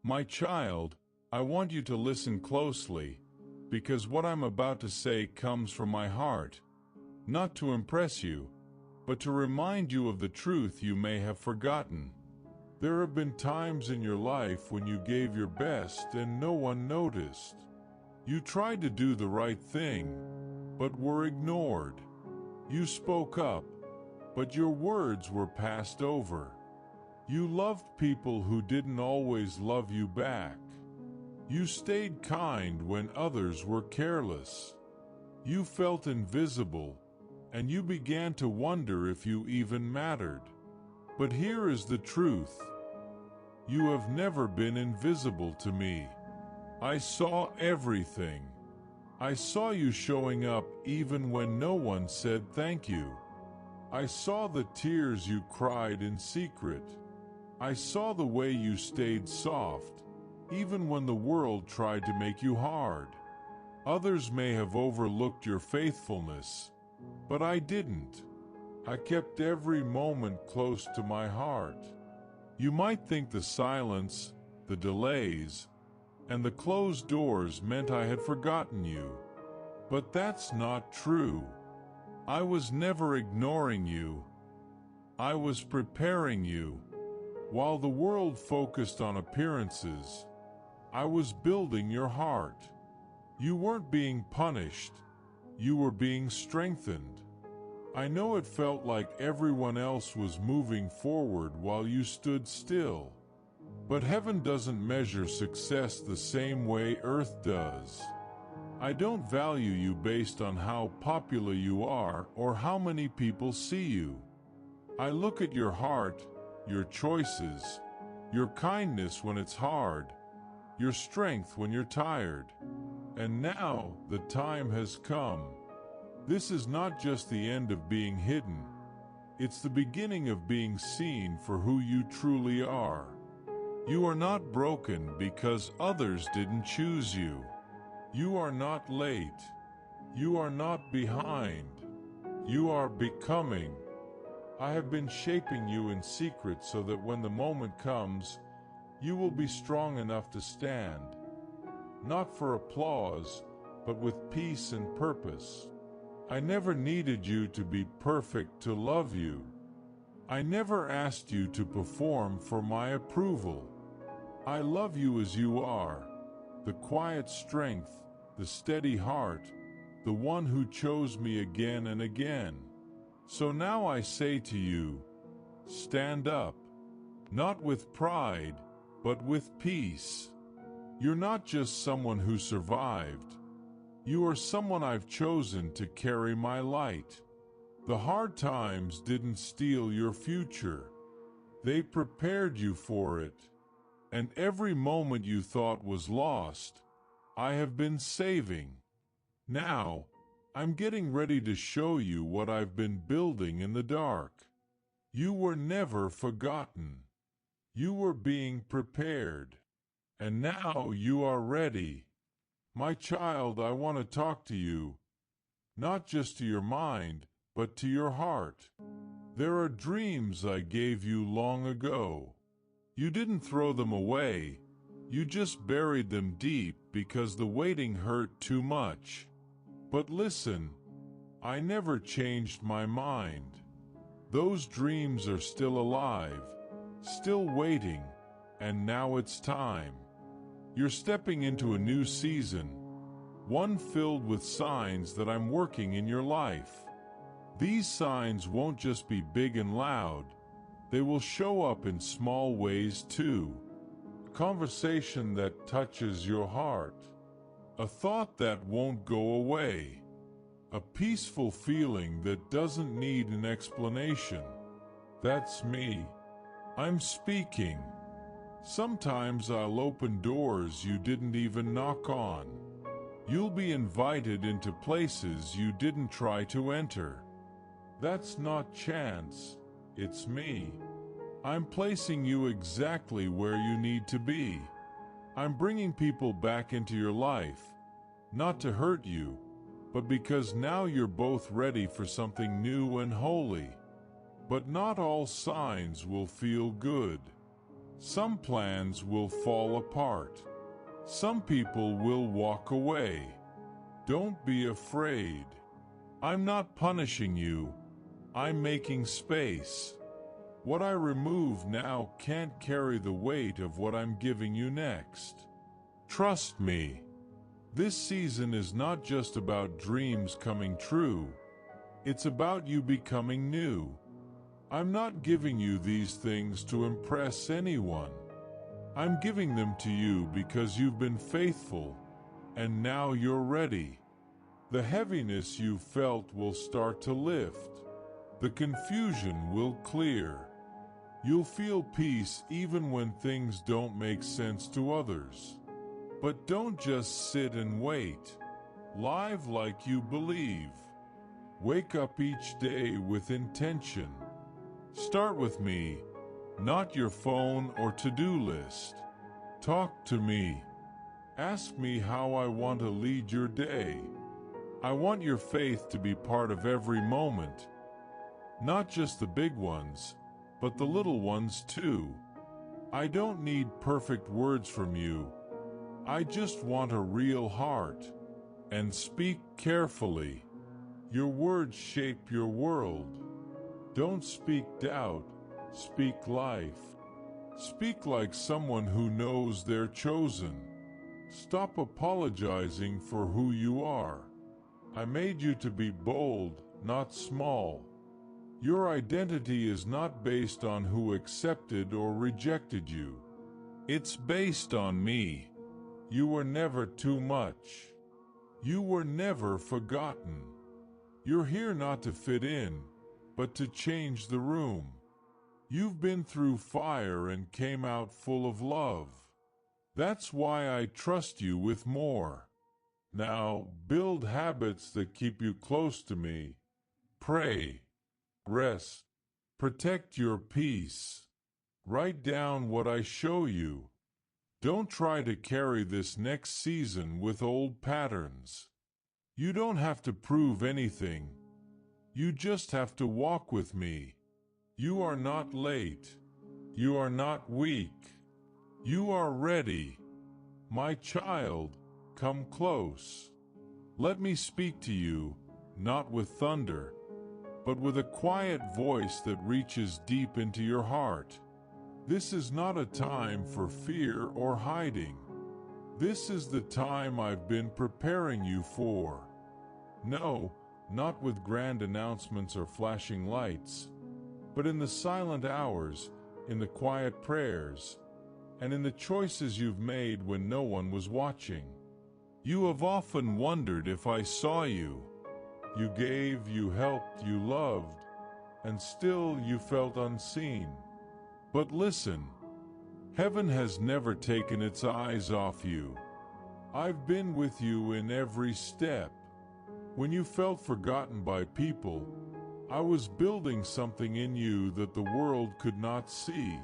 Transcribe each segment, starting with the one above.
My child, I want you to listen closely, because what I'm about to say comes from my heart, not to impress you, but to remind you of the truth you may have forgotten. There have been times in your life when you gave your best and no one noticed. You tried to do the right thing, but were ignored. You spoke up, but your words were passed over. You loved people who didn't always love you back. You stayed kind when others were careless. You felt invisible, and you began to wonder if you even mattered. But here is the truth. You have never been invisible to me. I saw everything. I saw you showing up even when no one said thank you. I saw the tears you cried in secret. I saw the way you stayed soft, even when the world tried to make you hard. Others may have overlooked your faithfulness, but I didn't. I kept every moment close to my heart. You might think the silence, the delays, and the closed doors meant I had forgotten you. But that's not true. I was never ignoring you. I was preparing you. While the world focused on appearances, I was building your heart. You weren't being punished. You were being strengthened. I know it felt like everyone else was moving forward while you stood still. But heaven doesn't measure success the same way earth does. I don't value you based on how popular you are or how many people see you. I look at your heart, your choices, your kindness when it's hard, your strength when you're tired. And now the time has come. This is not just the end of being hidden. It's the beginning of being seen for who you truly are. You are not broken because others didn't choose you. You are not late. You are not behind. You are becoming. I have been shaping you in secret so that when the moment comes, you will be strong enough to stand. Not for applause, but with peace and purpose. I never needed you to be perfect to love you. I never asked you to perform for my approval. I love you as you are, the quiet strength, the steady heart, the one who chose me again and again. So now I say to you, stand up, not with pride, but with peace. You're not just someone who survived. You are someone I've chosen to carry my light. The hard times didn't steal your future. They prepared you for it. And every moment you thought was lost, I have been saving. Now, I'm getting ready to show you what I've been building in the dark. You were never forgotten. You were being prepared. And now you are ready. My child, I want to talk to you, not just to your mind, but to your heart. There are dreams I gave you long ago. You didn't throw them away. You just buried them deep because the waiting hurt too much. But listen, I never changed my mind. Those dreams are still alive, still waiting, and now it's time. You're stepping into a new season, one filled with signs that I'm working in your life. These signs won't just be big and loud. They will show up in small ways too. A conversation that touches your heart. A thought that won't go away. A peaceful feeling that doesn't need an explanation. That's me. I'm speaking. Sometimes I'll open doors you didn't even knock on. You'll be invited into places you didn't try to enter. That's not chance. It's me. I'm placing you exactly where you need to be. I'm bringing people back into your life, not to hurt you, but because now you're both ready for something new and holy. But not all signs will feel good. Some plans will fall apart. Some people will walk away. Don't be afraid. I'm not punishing you. I'm making space. What I remove now can't carry the weight of what I'm giving you next. Trust me. This season is not just about dreams coming true. It's about you becoming new. I'm not giving you these things to impress anyone. I'm giving them to you because you've been faithful, and now you're ready. The heaviness you felt will start to lift. The confusion will clear. You'll feel peace even when things don't make sense to others. But don't just sit and wait. Live like you believe. Wake up each day with intention. Start with me, not your phone or to-do list. Talk to me. Ask me how I want to lead your day. I want your faith to be part of every moment. Not just the big ones, but the little ones too. I don't need perfect words from you. I just want a real heart. And speak carefully. Your words shape your world. Don't speak doubt, speak life. Speak like someone who knows they're chosen. Stop apologizing for who you are. I made you to be bold, not small. Your identity is not based on who accepted or rejected you. It's based on me. You were never too much. You were never forgotten. You're here not to fit in, but to change the room. You've been through fire and came out full of love. That's why I trust you with more. Now, build habits that keep you close to me. Pray. Rest. Protect your peace. Write down what I show you. Don't try to carry this next season with old patterns. You don't have to prove anything. You just have to walk with me. You are not late. You are not weak. You are ready. My child, come close. Let me speak to you, not with thunder, but with a quiet voice that reaches deep into your heart. This is not a time for fear or hiding. This is the time I've been preparing you for. No, not with grand announcements or flashing lights, but in the silent hours, in the quiet prayers, and in the choices you've made when no one was watching. You have often wondered if I saw you. You gave, you helped, you loved, and still you felt unseen. But listen, heaven has never taken its eyes off you. I've been with you in every step. When you felt forgotten by people, I was building something in you that the world could not see.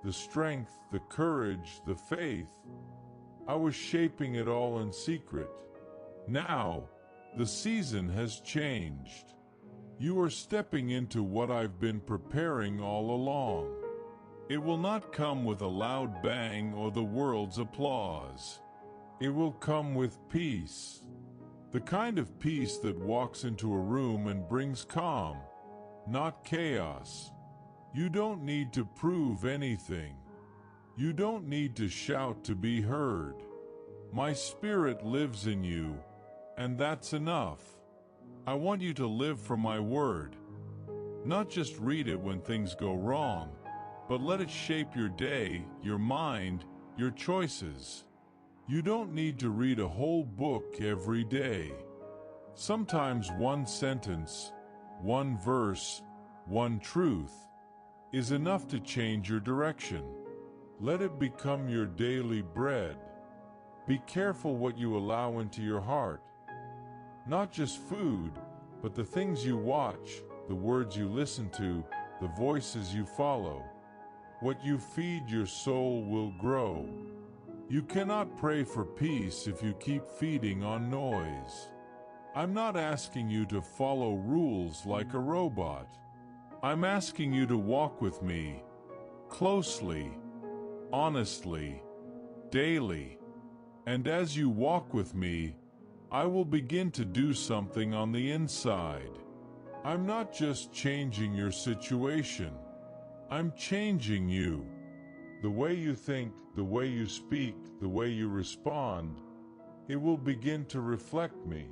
The strength, the courage, the faith. I was shaping it all in secret. Now, the season has changed. You are stepping into what I've been preparing all along. It will not come with a loud bang or the world's applause. It will come with peace. The kind of peace that walks into a room and brings calm, not chaos. You don't need to prove anything. You don't need to shout to be heard. My spirit lives in you, and that's enough. I want you to live from my word. Not just read it when things go wrong, but let it shape your day, your mind, your choices. You don't need to read a whole book every day. Sometimes one sentence, one verse, one truth is enough to change your direction. Let it become your daily bread. Be careful what you allow into your heart. Not just food, but the things you watch, the words you listen to, the voices you follow. What you feed your soul will grow. You cannot pray for peace if you keep feeding on noise. I'm not asking you to follow rules like a robot. I'm asking you to walk with me, closely, honestly, daily. And as you walk with me, I will begin to do something on the inside. I'm not just changing your situation. I'm changing you. The way you think, the way you speak, the way you respond, it will begin to reflect me.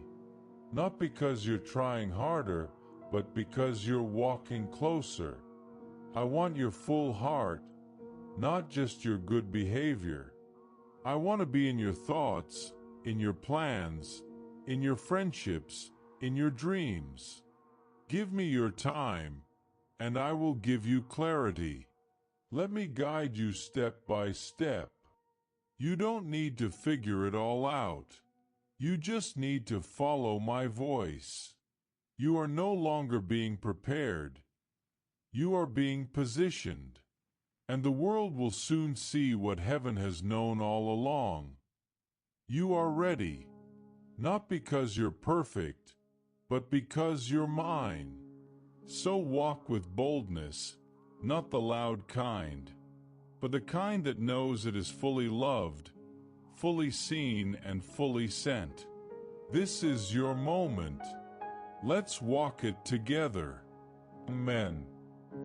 Not because you're trying harder, but because you're walking closer. I want your full heart, not just your good behavior. I want to be in your thoughts, in your plans, in your friendships, in your dreams. Give me your time, and I will give you clarity. Let me guide you step by step. You don't need to figure it all out. You just need to follow my voice. You are no longer being prepared. You are being positioned. And the world will soon see what heaven has known all along. You are ready, not because you're perfect, but because you're mine. So walk with boldness, not the loud kind, but the kind that knows it is fully loved, fully seen, and fully sent. This is your moment. Let's walk it together. Amen.